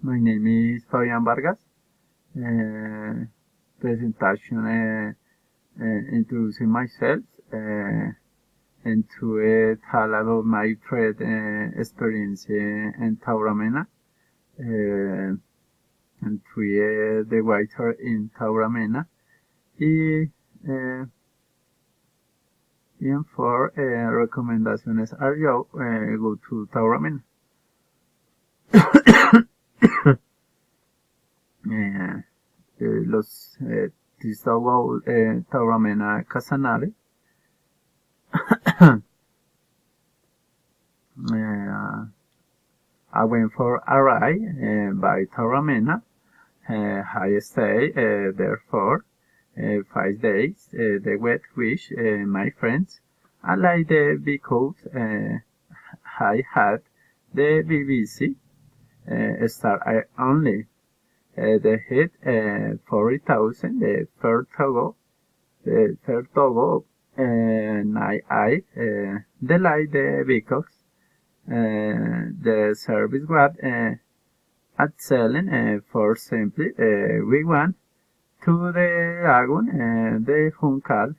My name is Fabian Vargas. Presentation introducing myself and to tell about my trade experience in Tauramena and to the writer in Tauramena. Y for recomendaciones are yo go to Tauramena. Los Tistawao Tauramena Casanare. I went for a ride by Tauramena. I stayed there for 5 days. The wet wish my friends. I like the because I had the BBC star only. The hit 40,000 the third Togo and I the like the because the service was excellent for simply we went to the lagoon the Juncal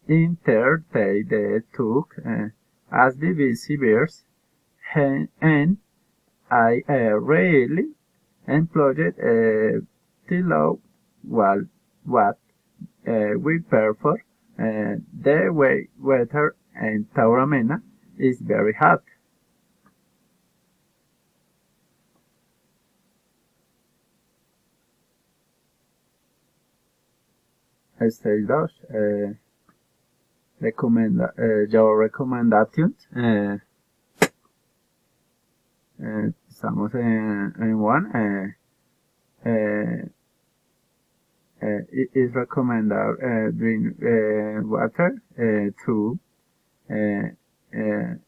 in third day they took as the visitors and I really employed below what we prefer. The weather in Tauramena is very hot. Stage 2. Your recommendations. Estamos en one. It is recommended drink water. 2. It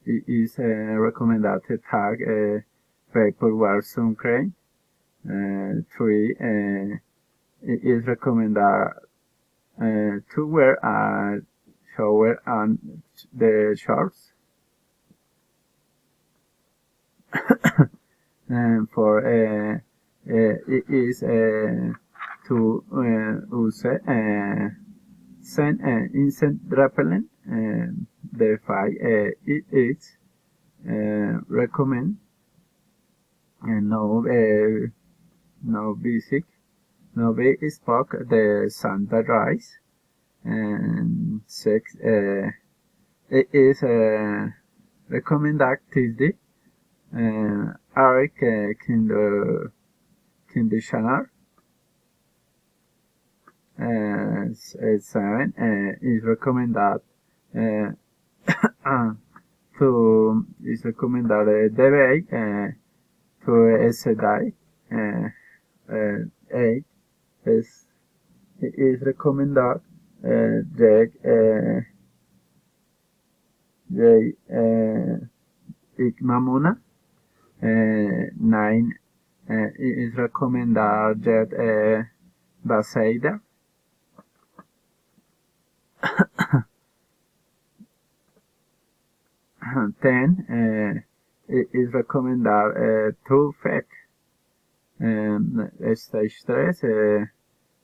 is recommended to tag vapor wear sun cream. 3. It is recommended to wear a shower on the shorts. And for it is to use insect repellent. The 5 it is recommend no basic no be spoke the sunrise. And 6 it is recommended Tuesday air conditioner. 7 is recommended the way to sedate. 8 is recommended Ikmamuna. 9 is recommended jet Basaida. 10 it is recommended to fat. Stage 3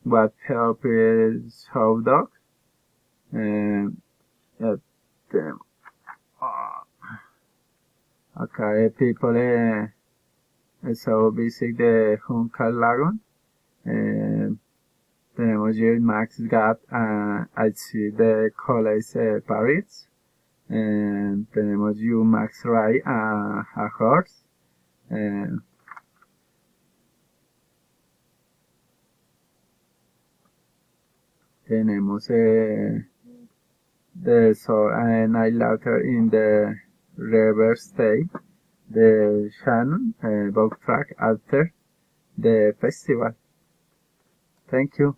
what help is hot dog. Okay, people so visit the Juncal Lagoon. Tenemos yo Max Gat I see the college Paris. Tenemos you Max Ray a horse. Tenemos the night later in the river stay the Shannon boat track after the festival. Thank you.